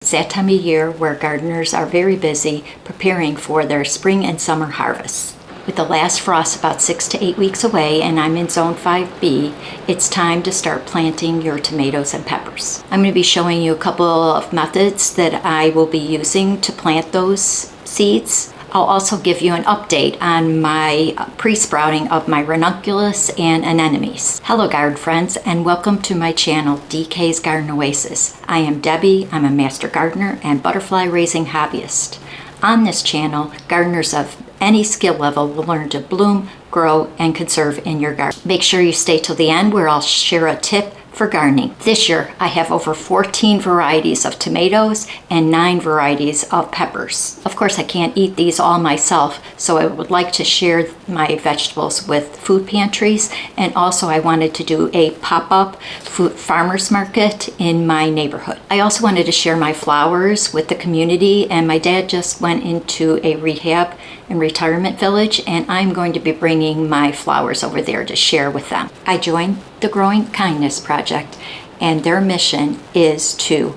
It's that time of year where gardeners are very busy preparing for their spring and summer harvests. With the last frost about 6 to 8 weeks away and I'm in zone 5B, it's time to start planting your tomatoes and peppers. I'm going to be showing you a couple of methods that I will be using to plant those seeds. I'll also give you an update on my pre-sprouting of my ranunculus and anemones. Hello garden friends, and welcome to my channel, DK's Garden Oasis. I am Debbie, I'm a master gardener and butterfly raising hobbyist. On this channel, gardeners of any skill level will learn to bloom, grow, and conserve in your garden. Make sure you stay till the end where I'll share a tip for gardening. This year, I have over 14 varieties of tomatoes and 9 varieties of peppers. Of course, I can't eat these all myself, so I would like to share my vegetables with food pantries, and also I wanted to do a pop-up farmers market in my neighborhood. I also wanted to share my flowers with the community, and my dad just went into a rehab and retirement village, and I'm going to be bringing my flowers over there to share with them. I joined the Growing Kindness Project, and their mission is to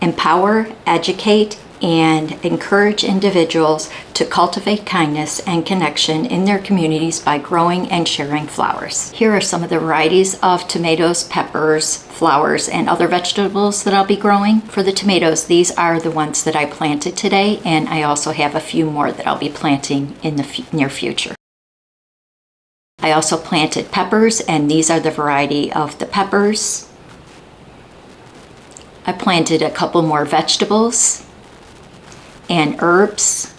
empower, educate, and encourage individuals to cultivate kindness and connection in their communities by growing and sharing flowers. Here are some of the varieties of tomatoes, peppers, flowers, and other vegetables that I'll be growing. For the tomatoes, these are the ones that I planted today, and I also have a few more that I'll be planting in the near future. I also planted peppers, and these are the variety of the peppers. I planted a couple more vegetables and herbs.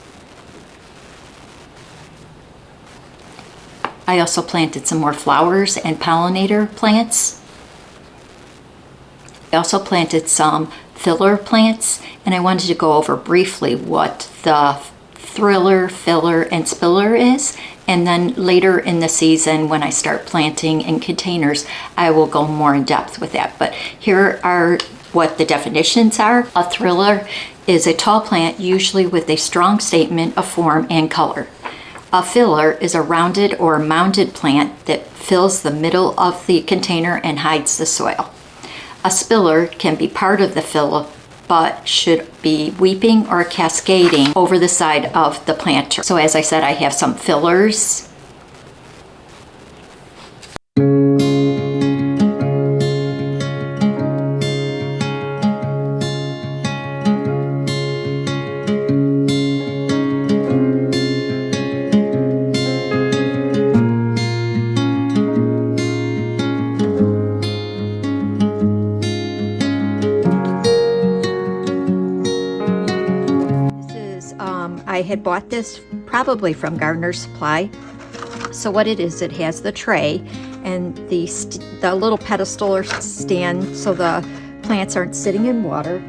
I also planted some more flowers and pollinator plants. I also planted some filler plants, and I wanted to go over briefly what the thriller, filler, and spiller is, and then later in the season when I start planting in containers, I will go more in depth with that. But here are what the definitions are. A thriller is a tall plant, usually with a strong statement of form and color. A filler is a rounded or mounded plant that fills the middle of the container and hides the soil. A spiller can be part of the filler, but should be weeping or cascading over the side of the planter. So as I said, I have some fillers. I had bought this probably from Gardener's Supply. So what it is, it has the tray and the little pedestal or stand so the plants aren't sitting in water.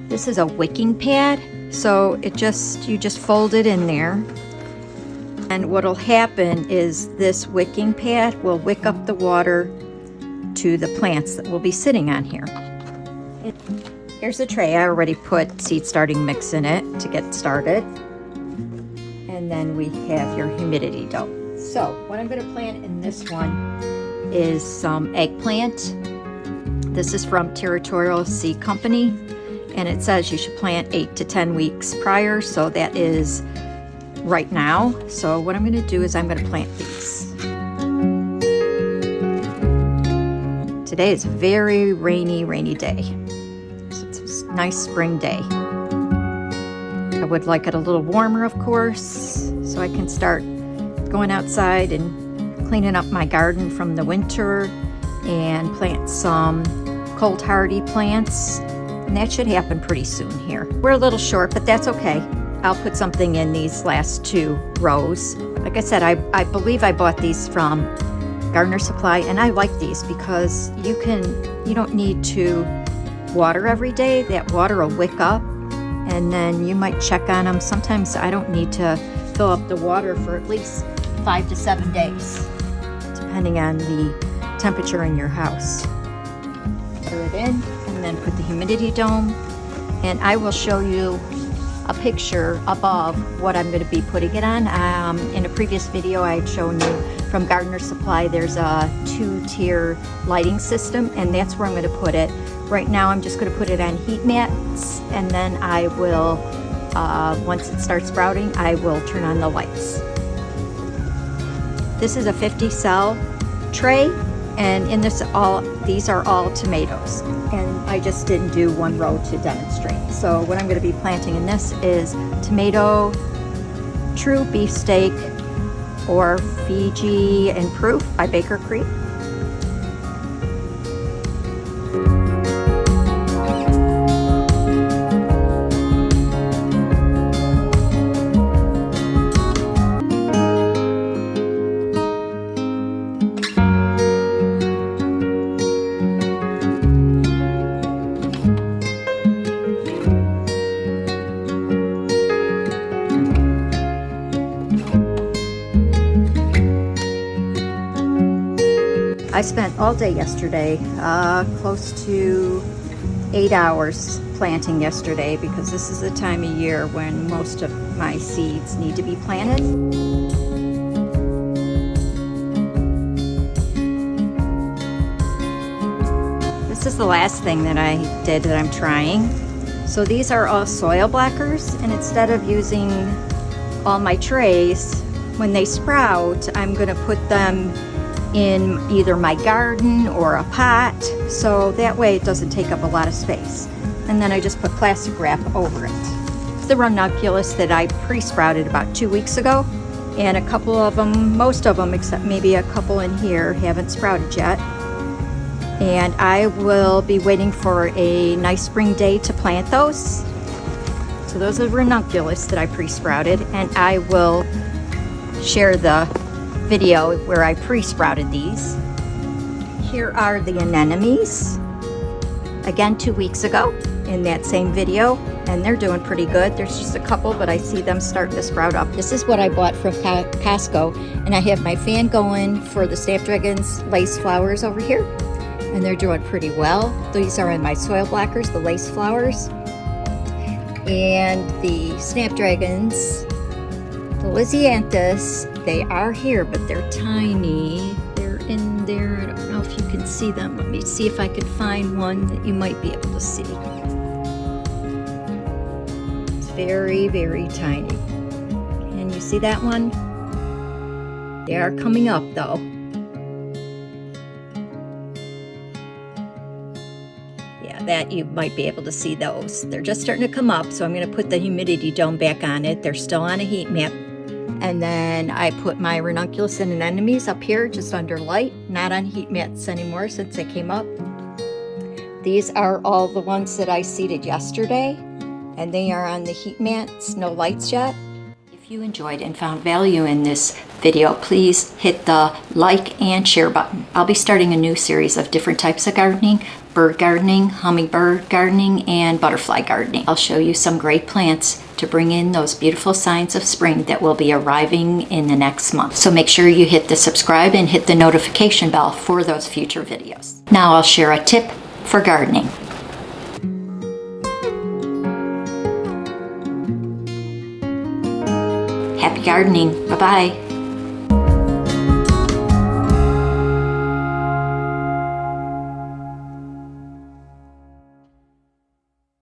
This is a wicking pad, so you just fold it in there. And what'll happen is this wicking pad will wick up the water to the plants that will be sitting on here. Here's the tray. I already put seed starting mix in it to get started. And then we have your humidity dome. So what I'm going to plant in this one is some eggplant. This is from Territorial Seed Company, and it says you should plant 8 to 10 weeks prior, so that is right now. So what I'm going to do is I'm going to plant these. Today is a very rainy day. Nice spring day. I would like it a little warmer, of course, so I can start going outside and cleaning up my garden from the winter and plant some cold hardy plants, and that should happen pretty soon here. We're a little short, but that's okay. I'll put something in these last 2 rows. Like I said, I believe I bought these from Gardener Supply, and I like these because you don't need to water every day. That water will wick up, and then you might check on them. Sometimes I don't need to fill up the water for at least 5 to 7 days, depending on the temperature in your house. Put it in, and then put the humidity dome, and I will show you a picture above what I'm going to be putting it on. In a previous video I had shown you from Gardener Supply. There's a 2-tier lighting system, and that's where I'm going to put it. Right now I'm just going to put it on heat mats, and then I will, once it starts sprouting, I will turn on the lights. This is a 50 cell tray, and in this these are all tomatoes, and I just didn't do one row to demonstrate. So what I'm going to be planting in this is tomato, true beefsteak, or Fiji and Proof by Baker Creek. I spent all day yesterday, close to 8 hours planting yesterday, because this is the time of year when most of my seeds need to be planted. This is the last thing that I did that I'm trying. So these are all soil blockers, and instead of using all my trays, when they sprout, I'm gonna put them in either my garden or a pot, so that way it doesn't take up a lot of space. And then I just put plastic wrap over it. It's the ranunculus that I pre-sprouted about 2 weeks ago, and a couple of them, most of them except maybe a couple in here, haven't sprouted yet. And I will be waiting for a nice spring day to plant those. So those are ranunculus that I pre-sprouted, and I will share the video where I pre-sprouted these. Here are the anemones, again 2 weeks ago in that same video, and they're doing pretty good. There's just a couple, but I see them starting to sprout up. This is what I bought from Costco, and I have my fan going for the snapdragons lace flowers over here, and they're doing pretty well. These are in my soil blockers, the lace flowers, and the snapdragons, the lisianthus. They are here, but they're tiny. They're in there. I don't know if you can see them. Let me see if I can find one that you might be able to see. It's very, very tiny. Can you see that one? They are coming up though. Yeah, that you might be able to see those. They're just starting to come up, so I'm going to put the humidity dome back on it. They're still on a heat map. And then I put my ranunculus and anemones up here just under light, not on heat mats anymore since they came up. These are all the ones that I seeded yesterday, and they are on the heat mats, no lights yet. If you enjoyed and found value in this video, please hit the like and share button. I'll be starting a new series of different types of gardening: bird gardening, hummingbird gardening, and butterfly gardening. I'll show you some great plants to bring in those beautiful signs of spring that will be arriving in the next month. So make sure you hit the subscribe and hit the notification bell for those future videos. Now I'll share a tip for gardening. Happy gardening. Bye-bye.